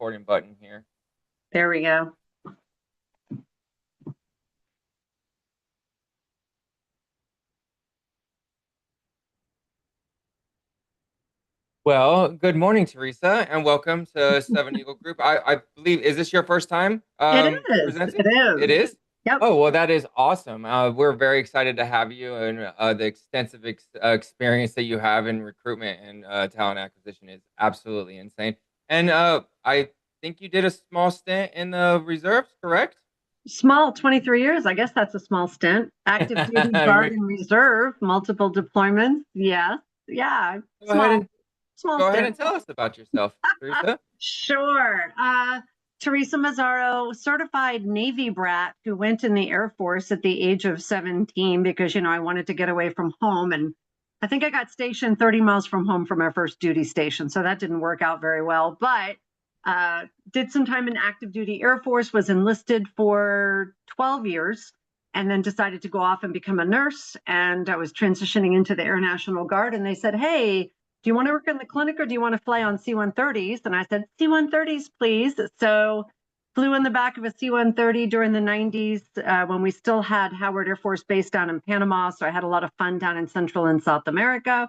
recording button here. There we go. Well, good morning, Theresa, and welcome to Seven Eagle Group. I believe, is this your first time It is. presenting? It is. It is? Yep. Oh, well, that is awesome. We're very excited to have you, and the extensive experience that you have in recruitment and talent acquisition is absolutely insane. And I think you did a small stint in the reserves, correct? Small, 23 years. I guess that's a small stint. Active duty guard and reserve, multiple deployments. Yes. Yeah. Go ahead Small, and small go ahead stint. and tell us about yourself, Theresa. Sure. Theresa Mazzaro, certified Navy brat who went in the Air Force at the age of 17 because, I wanted to get away from home. And I think I got stationed 30 miles from home from our first duty station. So that didn't work out very well. But did some time in active duty Air Force, was enlisted for 12 years, and then decided to go off and become a nurse. And I was transitioning into the Air National Guard. And they said, hey, do you want to work in the clinic or do you want to fly on C-130s? And I said, C-130s, please. So flew in the back of a C-130 during the 90s when we still had Howard Air Force Base down in Panama. So I had a lot of fun down in Central and South America,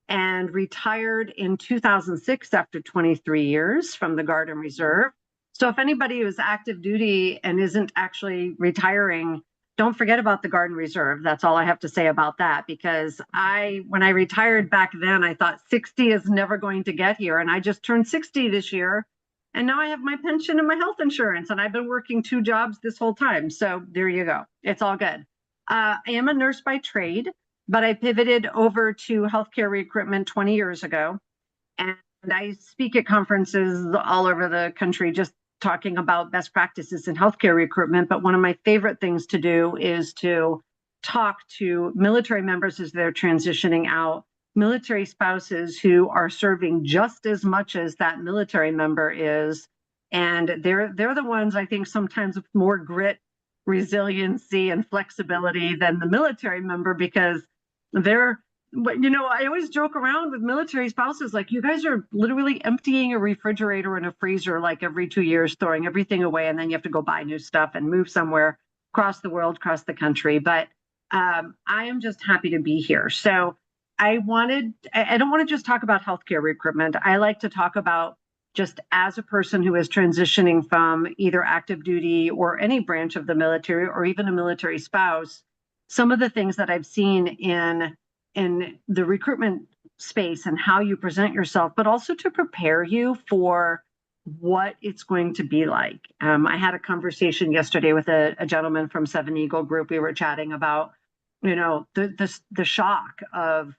and retired in 2006 after 23 years from the Guard and Reserve. So if anybody who's active duty and isn't actually retiring, don't forget about the Guard and Reserve. That's all I have to say about that, because when I retired back then, I thought 60 is never going to get here. And I just turned 60 this year. And now I have my pension and my health insurance, and I've been working 2 jobs this whole time. So there you go. It's all good. I am a nurse by trade, but I pivoted over to healthcare recruitment 20 years ago. And I speak at conferences all over the country, just talking about best practices in healthcare recruitment. But one of my favorite things to do is to talk to military members as they're transitioning out, military spouses who are serving just as much as that military member is. And they're the ones, I think, sometimes with more grit, resiliency, and flexibility than the military member, because I always joke around with military spouses, like, you guys are literally emptying a refrigerator and a freezer like every 2 years, throwing everything away, and then you have to go buy new stuff and move somewhere across the world, across the country. But I am just happy to be here. So I don't want to just talk about healthcare recruitment. I like to talk about, just as a person who is transitioning from either active duty or any branch of the military, or even a military spouse, some of the things that I've seen in the recruitment space and how you present yourself, but also to prepare you for what it's going to be like. I had a conversation yesterday with a gentleman from Seven Eagle Group. We were chatting about, the shock of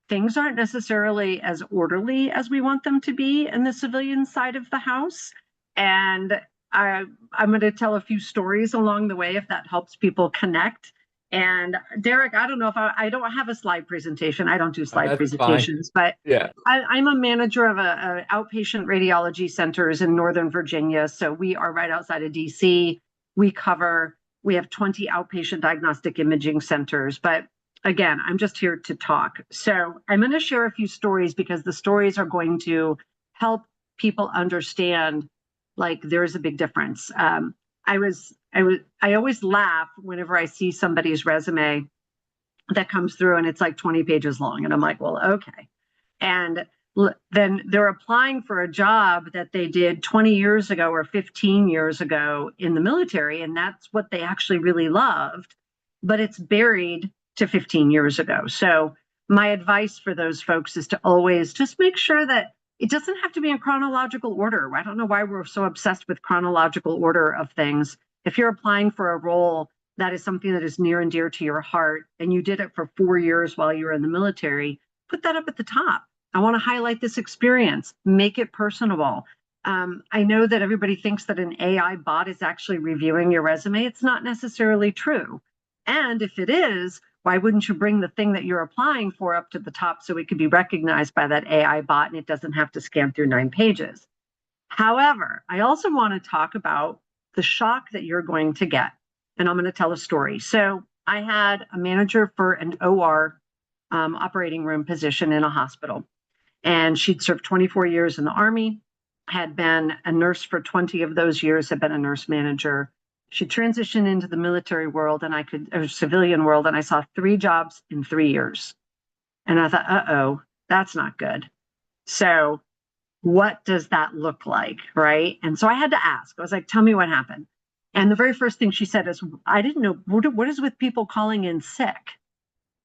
things aren't necessarily as orderly as we want them to be in the civilian side of the house. And I'm going to tell a few stories along the way if that helps people connect. And Derek, I don't know if I don't have a slide presentation. I don't do slide presentations, fine. But yeah, I'm a manager of a outpatient radiology centers in Northern Virginia. So we are right outside of DC. We have 20 outpatient diagnostic imaging centers. But again, I'm just here to talk. So I'm going to share a few stories, because the stories are going to help people understand, like, there's a big difference. I always laugh whenever I see somebody's resume that comes through and it's like 20 pages long. And I'm like, well, okay. And then they're applying for a job that they did 20 years ago or 15 years ago in the military. And that's what they actually really loved, but it's buried to 15 years ago. So my advice for those folks is to always just make sure that it doesn't have to be in chronological order. I don't know why we're so obsessed with chronological order of things. If you're applying for a role that is something that is near and dear to your heart, and you did it for 4 years while you were in the military, put that up at the top. I want to highlight this experience, make it personable. I know that everybody thinks that an AI bot is actually reviewing your resume. It's not necessarily true. And if it is, why wouldn't you bring the thing that you're applying for up to the top so it could be recognized by that AI bot and it doesn't have to scan through 9 pages? However, I also want to talk about the shock that you're going to get. And I'm going to tell a story. So I had a manager for an OR operating room position in a hospital, and she'd served 24 years in the Army, had been a nurse for 20 of those years, had been a nurse manager. She transitioned into the military world or civilian world, and I saw 3 jobs in 3 years. And I thought, uh-oh, that's not good. So what does that look like, right? And so I had to ask. I was like, tell me what happened. And the very first thing she said is, I didn't know, what is with people calling in sick?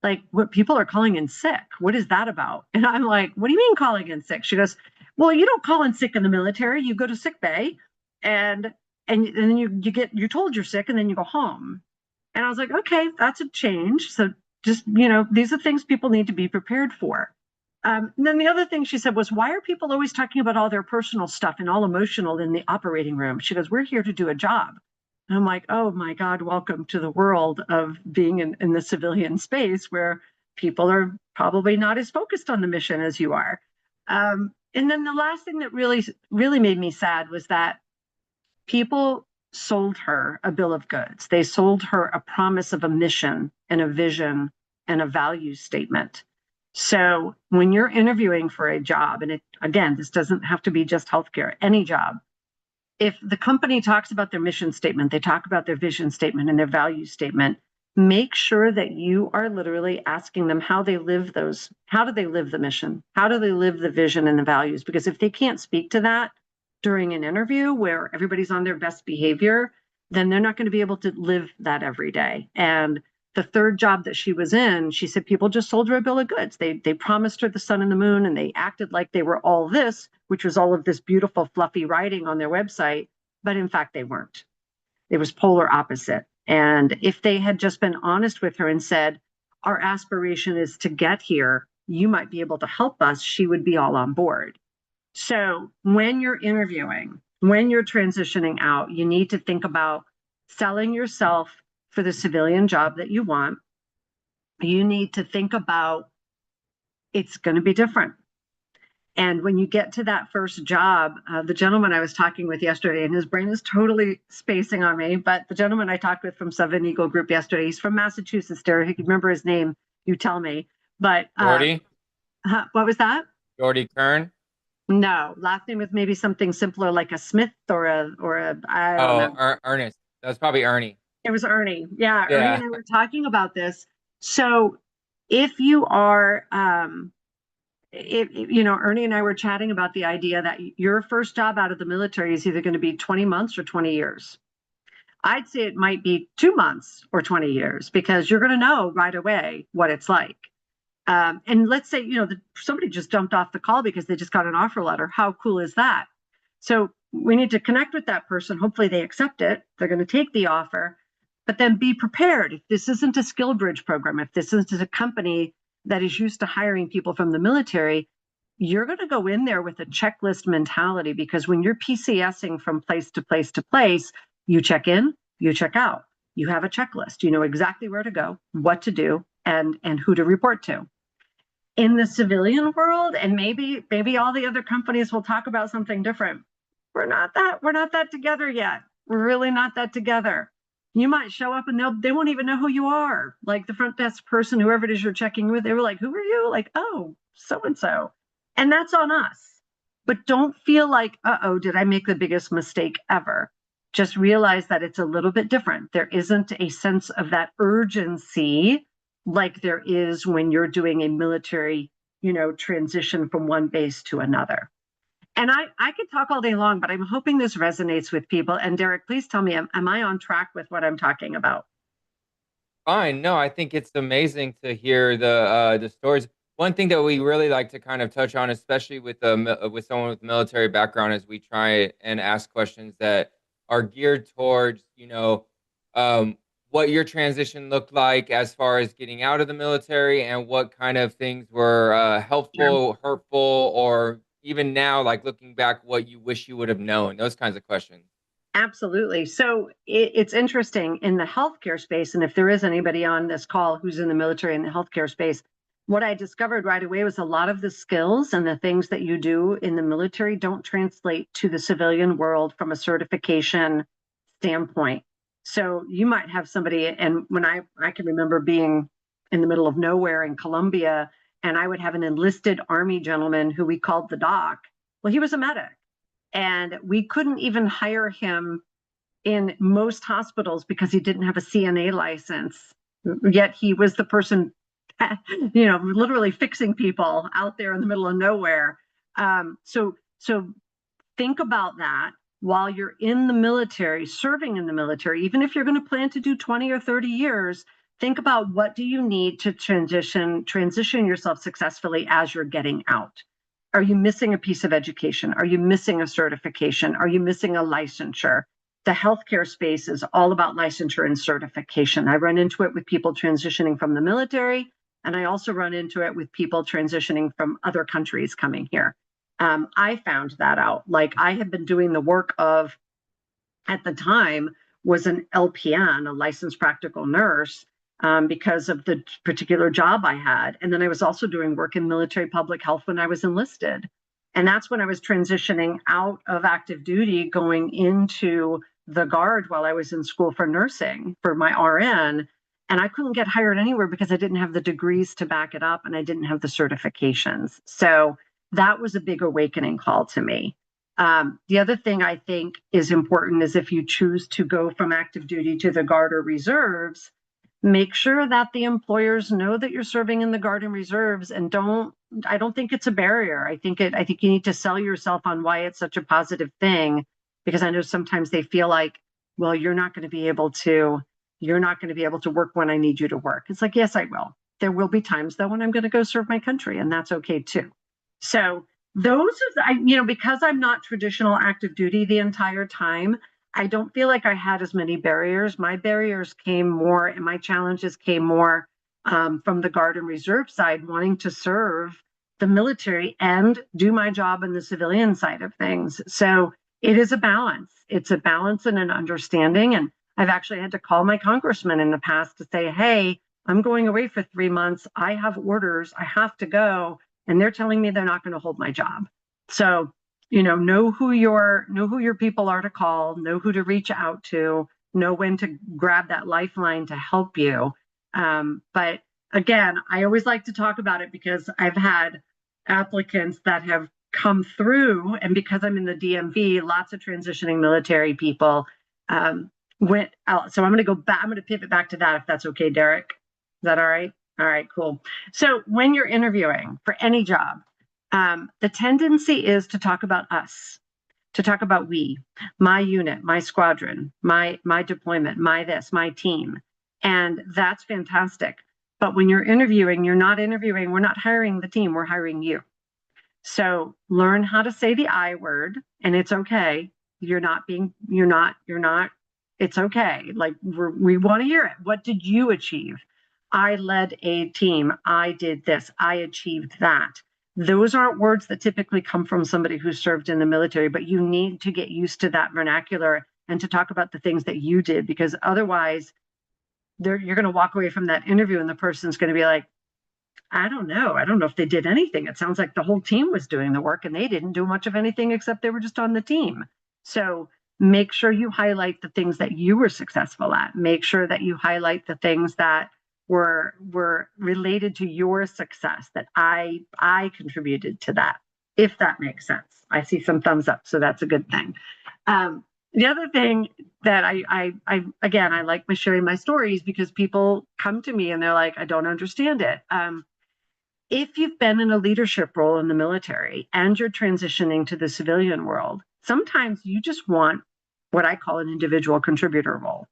Like, what people are calling in sick? What is that about? And I'm like, what do you mean calling in sick? She goes, well, you don't call in sick in the military. You go to sick bay and then you're told you're sick and then you go home. And I was like, okay, that's a change. So just, these are things people need to be prepared for. And then the other thing she said was, why are people always talking about all their personal stuff and all emotional in the operating room? She goes, we're here to do a job. And I'm like, oh my God, welcome to the world of being in the civilian space where people are probably not as focused on the mission as you are. And then the last thing that really, really made me sad was that people sold her a bill of goods. They sold her a promise of a mission and a vision and a value statement. So when you're interviewing for a job, and again, this doesn't have to be just healthcare, any job, if the company talks about their mission statement, they talk about their vision statement and their value statement, make sure that you are literally asking them how do they live the mission? How do they live the vision and the values? Because if they can't speak to that during an interview where everybody's on their best behavior, then they're not going to be able to live that every day. And the third job that she was in, she said people just sold her a bill of goods. They promised her the sun and the moon, and they acted like they were all this, which was all of this beautiful, fluffy writing on their website. But in fact, they weren't. It was polar opposite. And if they had just been honest with her and said, our aspiration is to get here, you might be able to help us, she would be all on board. So when you're interviewing, when you're transitioning out, you need to think about selling yourself for the civilian job that you want. You need to think about it's going to be different. And when you get to that first job, the gentleman I was talking with yesterday, and his brain is totally spacing on me, but the gentleman I talked with from Seven Eagle Group yesterday, he's from Massachusetts. Derek, if you remember his name, you tell me. But Jordy? what was that? Jordy Kern? No, last name was maybe something simpler like a Smith or a I don't know. Ernest. That was probably Ernie. It was Ernie. Yeah, Ernie Yeah. and I were talking about this. So if you are, Ernie and I were chatting about the idea that your first job out of the military is either going to be 20 months or 20 years. I'd say it might be 2 months or 20 years because you're going to know right away what it's like. And let's say, somebody just jumped off the call because they just got an offer letter. How cool is that? So we need to connect with that person. Hopefully they accept it. They're going to take the offer, but then be prepared. If this isn't a skill bridge program, if this isn't a company that is used to hiring people from the military, you're going to go in there with a checklist mentality because when you're PCSing from place to place to place, you check in, you check out. You have a checklist. You know exactly where to go, what to do, and who to report to. In the civilian world, and maybe all the other companies will talk about something different. We're not that together yet. We're really not that together. You might show up and they won't even know who you are. Like the front desk person, whoever it is you're checking with, they were like, who are you? Like, oh, so and so. And that's on us. But don't feel like, uh-oh, did I make the biggest mistake ever? Just realize that it's a little bit different. There isn't a sense of that urgency like there is when you're doing a military, transition from one base to another. And I could talk all day long, but I'm hoping this resonates with people. And Derek, please tell me, am I on track with what I'm talking about? Fine. No, I think it's amazing to hear the stories. One thing that we really like to kind of touch on, especially with someone with military background, is we try and ask questions that are geared towards, what your transition looked like as far as getting out of the military and what kind of things were Sure. helpful, hurtful, or even now, like looking back, what you wish you would have known, those kinds of questions. Absolutely. So it's interesting in the healthcare space. And if there is anybody on this call who's in the military in the healthcare space, what I discovered right away was a lot of the skills and the things that you do in the military don't translate to the civilian world from a certification standpoint. So you might have somebody, and when I can remember being in the middle of nowhere in Colombia, and I would have an enlisted Army gentleman who we called the doc. Well, he was a medic. And we couldn't even hire him in most hospitals because he didn't have a CNA license. Yet he was the person, literally fixing people out there in the middle of nowhere. So think about that while you're in the military, serving in the military. Even if you're going to plan to do 20 or 30 years, think about what do you need to transition yourself successfully as you're getting out. Are you missing a piece of education? Are you missing a certification? Are you missing a licensure? The healthcare space is all about licensure and certification. I run into it with people transitioning from the military, and I also run into it with people transitioning from other countries coming here. I found that out. Like, I had been doing the work of, at the time, was an LPN, a licensed practical nurse, because of the particular job I had. And then I was also doing work in military public health when I was enlisted. And that's when I was transitioning out of active duty, going into the Guard while I was in school for nursing for my RN. And I couldn't get hired anywhere because I didn't have the degrees to back it up and I didn't have the certifications. So that was a big awakening call to me. The other thing I think is important is if you choose to go from active duty to the Guard or reserves, make sure that the employers know that you're serving in the Guard and reserves, and I don't think it's a barrier. I think you need to sell yourself on why it's such a positive thing, because I know sometimes they feel like, well, you're not going to be able to work when I need you to work. It's like, yes, I will. There will be times though when I'm going to go serve my country, and that's okay too. So those are, because I'm not traditional active duty the entire time, I don't feel like I had as many barriers. My barriers came more, and my challenges came more from the Guard and Reserve side, wanting to serve the military and do my job in the civilian side of things. So it is a balance. It's a balance and an understanding. And I've actually had to call my congressman in the past to say, hey, I'm going away for 3 months. I have orders. I have to go. And they're telling me they're not going to hold my job. So, know who your people are to call, know who to reach out to, know when to grab that lifeline to help you. But again, I always like to talk about it because I've had applicants that have come through, and because I'm in the DMV, lots of transitioning military people went out. So I'm going to go back. I'm going to pivot back to that if that's okay, Derek. Is that all right? All right, cool. So when you're interviewing for any job, the tendency is to talk about us, to talk about we, my unit, my squadron, my deployment, my this, my team. And that's fantastic. But when you're interviewing, we're not hiring the team, we're hiring you. So learn how to say the I word, and it's okay. It's okay. Like, we want to hear it. What did you achieve? I led a team. I did this. I achieved that. Those aren't words that typically come from somebody who served in the military, but you need to get used to that vernacular and to talk about the things that you did, because otherwise you're going to walk away from that interview and the person's going to be like, I don't know if they did anything. It sounds like the whole team was doing the work and they didn't do much of anything except they were just on the team. So make sure you highlight the things that you were successful at. Make sure that you highlight the things that were related to your success, that I contributed to that, if that makes sense. I see some thumbs up, so that's a good thing. The other thing that I like sharing my stories, because people come to me and they're like, I don't understand it. If you've been in a leadership role in the military and you're transitioning to the civilian world, sometimes you just want what I call an individual contributor role.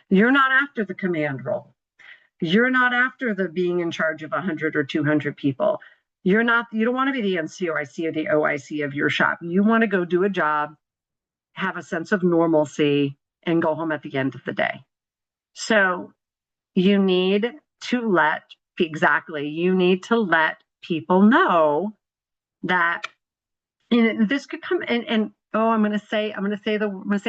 You're not after the command role. You're not after the being in charge of 100 or 200 people. You don't want to be the NCOIC or the OIC of your shop. You want to go do a job, have a sense of normalcy, and go home at the end of the day. So you need to let people know that, this could come and I'm going to say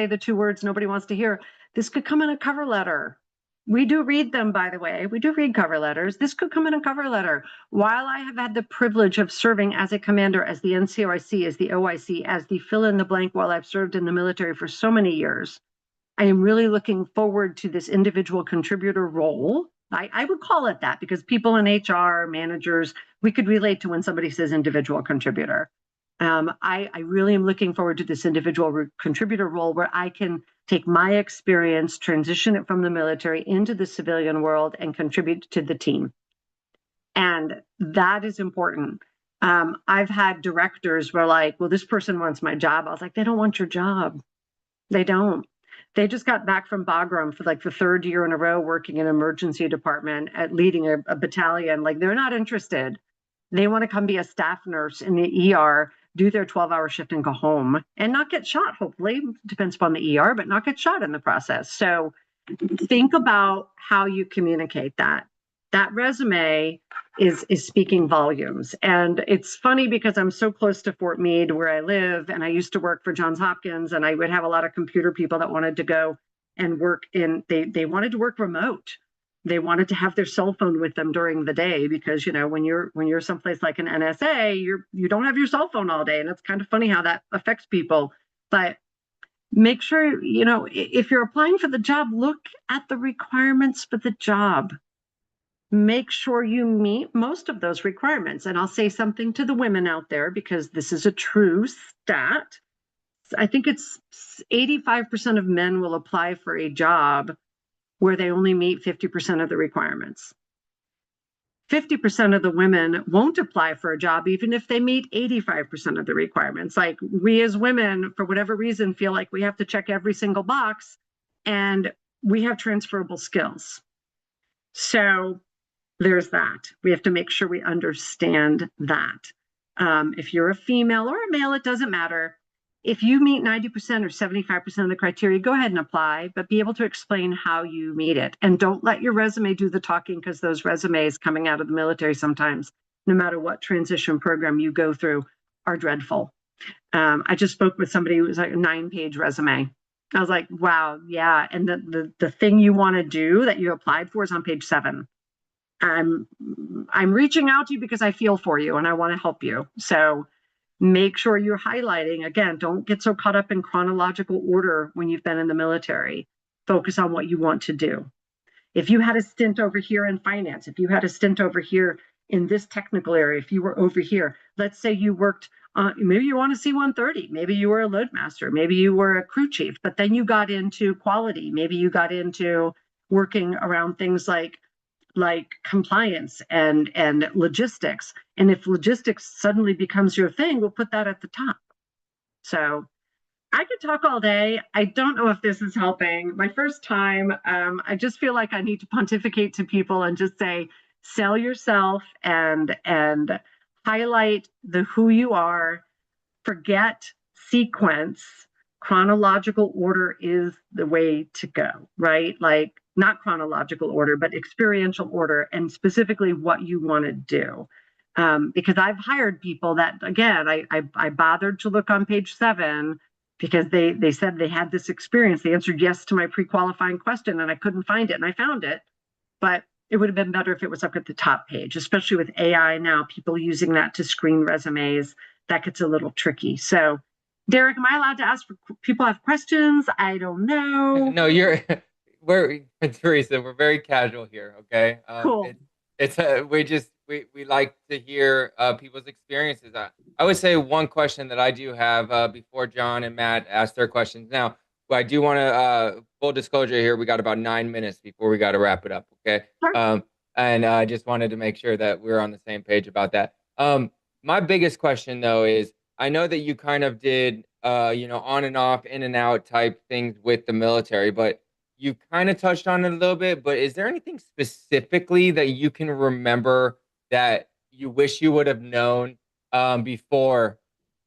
the 2 words nobody wants to hear. This could come in a cover letter. We do read them, by the way. We do read cover letters. This could come in a cover letter. While I have had the privilege of serving as a commander, as the NCOIC, as the OIC, as the fill in the blank while I've served in the military for so many years, I am really looking forward to this individual contributor role. I would call it that, because people in HR, managers, we could relate to when somebody says individual contributor. I really am looking forward to this individual contributor role where I can take my experience, transition it from the military into the civilian world, and contribute to the team. And that is important. I've had directors where like, well, this person wants my job. I was like, they don't want your job. They don't. They just got back from Bagram for like the third year in a row working in emergency department at leading a battalion. Like they're not interested. They want to come be a staff nurse in the ER, do their 12-hour shift and go home and not get shot, hopefully. Depends upon the ER, but not get shot in the process. So think about how you communicate that. That resume is speaking volumes. And it's funny because I'm so close to Fort Meade where I live, and I used to work for Johns Hopkins, and I would have a lot of computer people that wanted to go and work in, they wanted to work remote. They wanted to have their cell phone with them during the day because, you know, when you're someplace like an NSA, you don't have your cell phone all day. And it's kind of funny how that affects people. But make sure, you know, if you're applying for the job, look at the requirements for the job. Make sure you meet most of those requirements. And I'll say something to the women out there because this is a true stat. I think it's 85% of men will apply for a job where they only meet 50% of the requirements. 50% of the women won't apply for a job even if they meet 85% of the requirements. Like we as women, for whatever reason, feel like we have to check every single box, and we have transferable skills. So there's that. We have to make sure we understand that. If you're a female or a male, it doesn't matter. If you meet 90% or 75% of the criteria, go ahead and apply, but be able to explain how you meet it. And don't let your resume do the talking, because those resumes coming out of the military sometimes, no matter what transition program you go through, are dreadful. I just spoke with somebody who was like a 9-page resume. I was like, wow, yeah. And the thing you want to do that you applied for is on page 7. I'm reaching out to you because I feel for you and I want to help you. So make sure you're highlighting. Again, don't get so caught up in chronological order when you've been in the military. Focus on what you want to do. If you had a stint over here in finance, if you had a stint over here in this technical area, if you were over here, let's say you worked maybe you want a C-130, maybe you were a loadmaster, maybe you were a crew chief, but then you got into quality, maybe you got into working around things like compliance and logistics. And if logistics suddenly becomes your thing, we'll put that at the top. So I could talk all day. I don't know if this is helping. My first time, I just feel like I need to pontificate to people and just say, sell yourself and highlight the who you are. Forget sequence. Chronological order is the way to go, right? Like not chronological order, but experiential order, and specifically what you want to do. Because I've hired people that, again, I bothered to look on page 7 because they said they had this experience. They answered yes to my pre-qualifying question and I couldn't find it, and I found it. But it would have been better if it was up at the top page, especially with AI now, people using that to screen resumes. That gets a little tricky. So Derek, am I allowed to ask for people have questions? I don't know. No, we're Theresa. We're very casual here. Okay. Cool. It's we like to hear people's experiences. I would say one question that I do have before John and Matt ask their questions. Now, I do want to full disclosure here. We got about 9 minutes before we got to wrap it up. Okay. Sure. And I just wanted to make sure that we're on the same page about that. My biggest question though is, I know that you kind of did, on and off, in and out type things with the military, but you kind of touched on it a little bit. But is there anything specifically that you can remember that you wish you would have known before,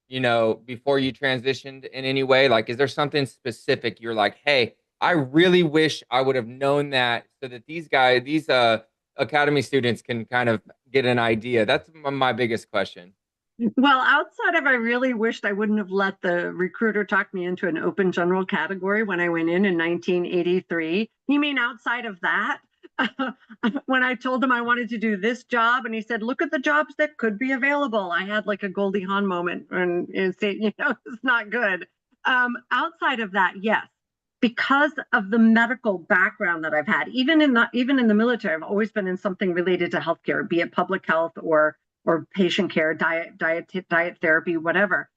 before you transitioned in any way? Like, is there something specific you're like, hey, I really wish I would have known that so that these academy students can kind of get an idea? That's my biggest question. Well, outside of I really wished I wouldn't have let the recruiter talk me into an open general category when I went in 1983. You mean outside of that? When I told him I wanted to do this job and he said, look at the jobs that could be available. I had like a Goldie Hawn moment and it's not good. Outside of that, yes. Because of the medical background that I've had, even in the military, I've always been in something related to healthcare, be it public health or or patient care, diet therapy, whatever.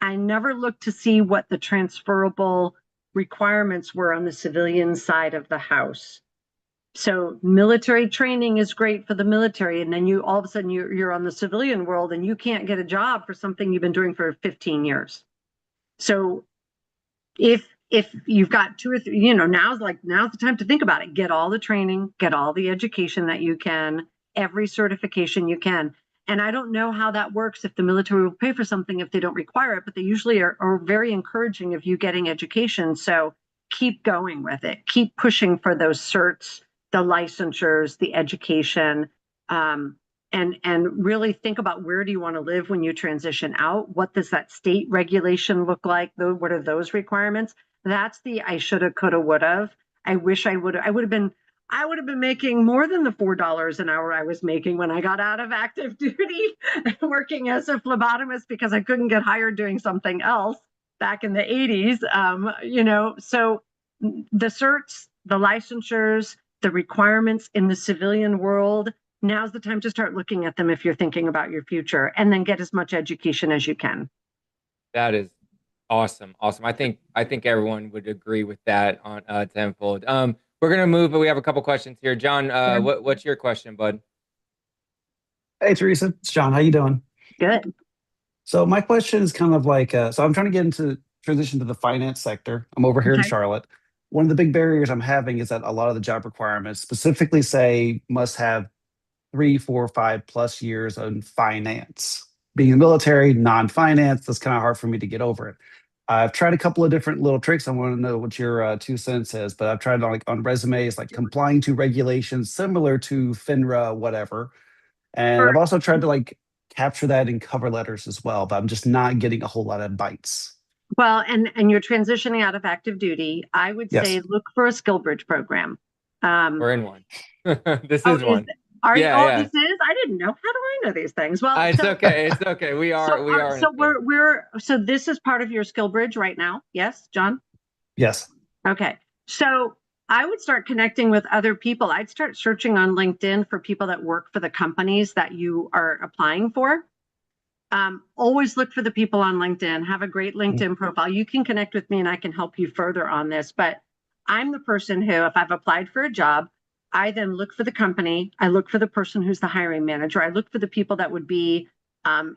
I never looked to see what the transferable requirements were on the civilian side of the house. So military training is great for the military, and then you all of a sudden you're on the civilian world and you can't get a job for something you've been doing for 15 years. So if you've got 2 or 3, now's the time to think about it. Get all the training, get all the education that you can, every certification you can. And I don't know how that works if the military will pay for something if they don't require it, but they usually are very encouraging of you getting education. So keep going with it. Keep pushing for those certs, the licensures, the education. And really think about, where do you want to live when you transition out? What does that state regulation look like? What are those requirements? That's the I shoulda, coulda, woulda. I wish I would have been making more than the $4 an hour I was making when I got out of active duty working as a phlebotomist, because I couldn't get hired doing something else back in the 80s. So the certs, the licensures, the requirements in the civilian world, now's the time to start looking at them if you're thinking about your future, and then get as much education as you can. That is awesome. Awesome. I think everyone would agree with that on tenfold. We're gonna move, but we have a couple questions here. John, Yeah. what's your question, bud? Hey, Theresa, it's John. How you doing? Good. So my question is kind of like, so I'm trying to get into transition to the finance sector. I'm over here in Okay. Charlotte. One of the big barriers I'm having is that a lot of the job requirements specifically say must have 3, 4, 5+ years in finance. Being in the military, non-finance, that's kind of hard for me to get over it. I've tried a couple of different little tricks. I want to know what your 2 cents is, but I've tried on resumes, like complying to regulations similar to FINRA, whatever. And I've also tried to capture that in cover letters as well, but I'm just not getting a whole lot of bites. Well, and you're transitioning out of active duty. I would say Yes. look for a skill bridge program. We're in one. This Oh, is one. are you? Yeah, Oh, yeah. this is. I didn't know. How do I know these things? Well, It's okay. It's okay. We are in so sync. so this is part of your skill bridge right now. Yes, John. Yes. Okay. So I would start connecting with other people. I'd start searching on LinkedIn for people that work for the companies that you are applying for. Always look for the people on LinkedIn. Have a great LinkedIn profile. You can connect with me and I can help you further on this. But I'm the person who, if I've applied for a job, I then look for the company. I look for the person who's the hiring manager. I look for the people that would be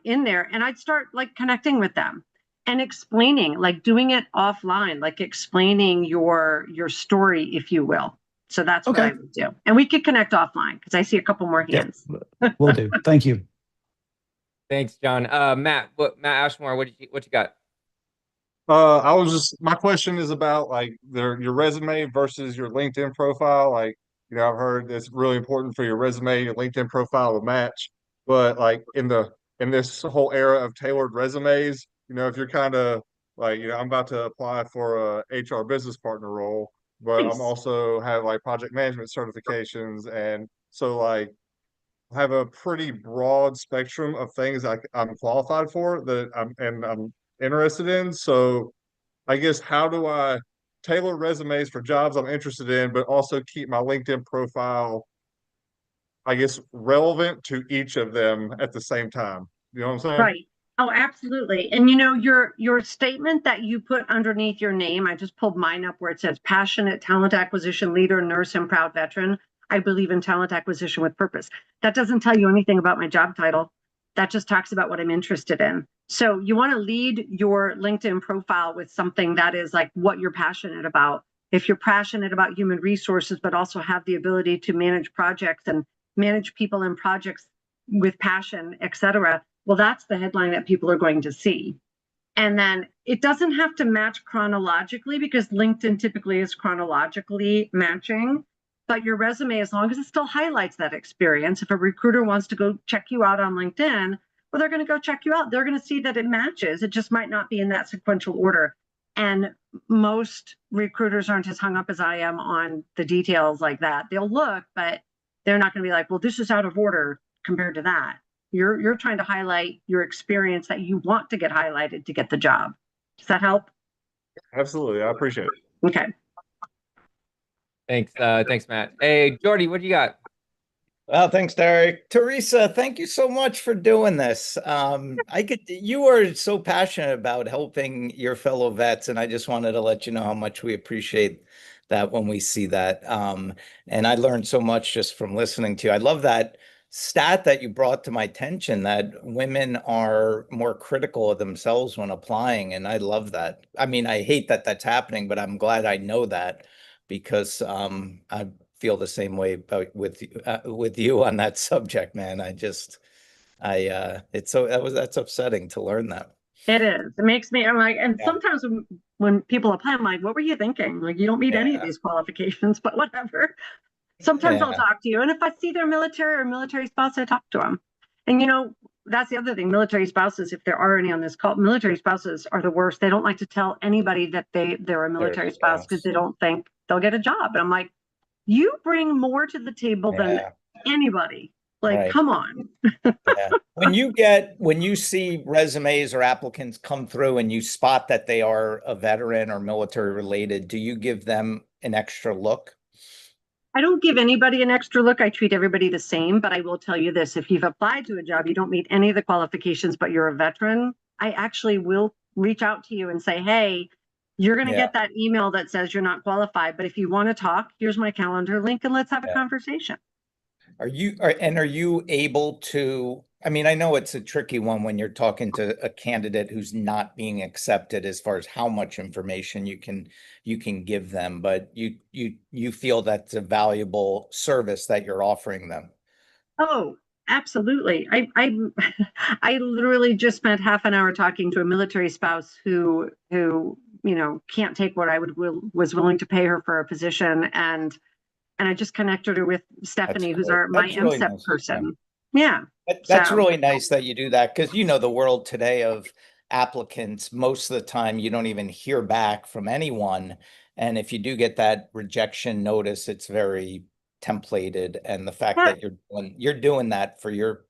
in there, and I'd start connecting with them and explaining, doing it offline, explaining your story, if you will. So that's what I Okay. would do. And we could connect offline because I see a couple more Yep. hands. Will do. Thank you. Thanks, John. Matt, Matt Ashmore, what you got? My question is about your resume versus your LinkedIn profile. I've heard it's really important for your resume, your LinkedIn profile to match. But in this whole era of tailored resumes, if you're kind of I'm about to apply for a HR business partner role, but I'm Nice. also have project management certifications, and so have a pretty broad spectrum of things I'm qualified for that I'm interested in. So I guess, how do I tailor resumes for jobs I'm interested in, but also keep my LinkedIn profile, I guess, relevant to each of them at the same time? You know what I'm saying? Right. Oh, absolutely. And your statement that you put underneath your name, I just pulled mine up where it says passionate talent acquisition leader, nurse, and proud veteran. I believe in talent acquisition with purpose. That doesn't tell you anything about my job title. That just talks about what I'm interested in. So you want to lead your LinkedIn profile with something that is what you're passionate about. If you're passionate about human resources, but also have the ability to manage projects and manage people and projects with passion, et cetera, well, that's the headline that people are going to see. And then it doesn't have to match chronologically, because LinkedIn typically is chronologically matching. But your resume, as long as it still highlights that experience, if a recruiter wants to go check you out on LinkedIn, well, they're going to go check you out. They're going to see that it matches. It just might not be in that sequential order. And most recruiters aren't as hung up as I am on the details like that. They'll look, but they're not going to be like, well, this is out of order compared to that. You're trying to highlight your experience that you want to get highlighted to get the job. Does that help? Absolutely. I appreciate it. Okay. Thanks, Matt. Hey, Jordy, what do you got? Well, thanks, Derek. Teresa, thank you so much for doing this. You are so passionate about helping your fellow vets, and I just wanted to let you know how much we appreciate that when we see that. And I learned so much just from listening to you. I love that stat that you brought to my attention that women are more critical of themselves when applying, and I love that. I mean, I hate that that's happening, but I'm glad I know that because I feel the same way about with you on that subject, man. It's so that's upsetting to learn that. It is. It makes me, I'm like, and Yeah. sometimes when people apply, I'm like, what were you thinking? Like, you don't meet any of Yeah. these qualifications, but whatever. Sometimes I'll Yeah. talk to you. And if I see their military or military spouse, I talk to them. And that's the other thing. Military spouses, if there are any on this call, military spouses are the worst. They don't like to tell anybody that they're a Their military spouse because spouse. they don't think they'll get a job. And I'm like, you bring more to the table than Yeah. anybody. Like, Right. come on. Yeah. When you see resumes or applicants come through and you spot that they are a veteran or military related, do you give them an extra look? I don't give anybody an extra look. I treat everybody the same, but I will tell you this. If you've applied to a job, you don't meet any of the qualifications, but you're a veteran, I actually will reach out to you and say, hey, you're going to Yeah. get that email that says you're not qualified, but if you want to talk, here's my calendar link and let's have a Yeah. conversation. Are you able to, I mean, I know it's a tricky one when you're talking to a candidate who's not being accepted as far as how much information you can give them, but you feel that's a valuable service that you're offering them. Oh, absolutely. I I literally just spent half an hour talking to a military spouse who can't take what I was willing to pay her for a position, and I just connected her with That's Stephanie, who's great. my That's really MSEP nice. Yeah. person. Yeah. That's So really nice that you do that because the world today of applicants, most of the time you don't even hear back from anyone. And if you do get that rejection notice, it's very templated. And the fact yeah, that you're doing that for your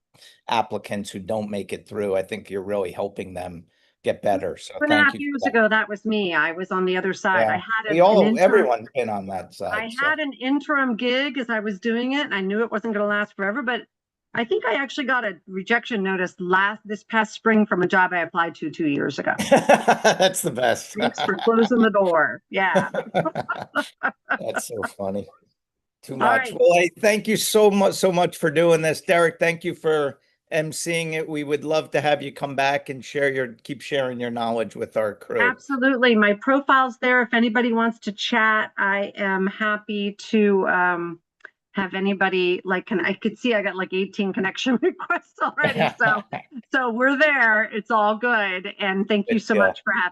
applicants who don't make it through, I think you're really helping them get better. So 2.5 thank you for years that. ago, that was me. I was on the other side. Yeah. Everyone's been on that I side. So had an interim gig as I was doing it, and I knew it wasn't going to last forever, but I think I actually got a rejection notice this past spring from a job I applied to 2 years ago. that's the best. Thanks for closing the door. Yeah. That's so funny. Too All much. right. Well, hey, thank you so much for doing this. Derek, thank you for emceeing it. We would love to have you come back and keep sharing your knowledge with our crew. Absolutely. My profile's there. If anybody wants to chat, I am happy to have anybody I could see I got like 18 connection requests already. So we're there. It's all good. And thank you Good so deal. much for having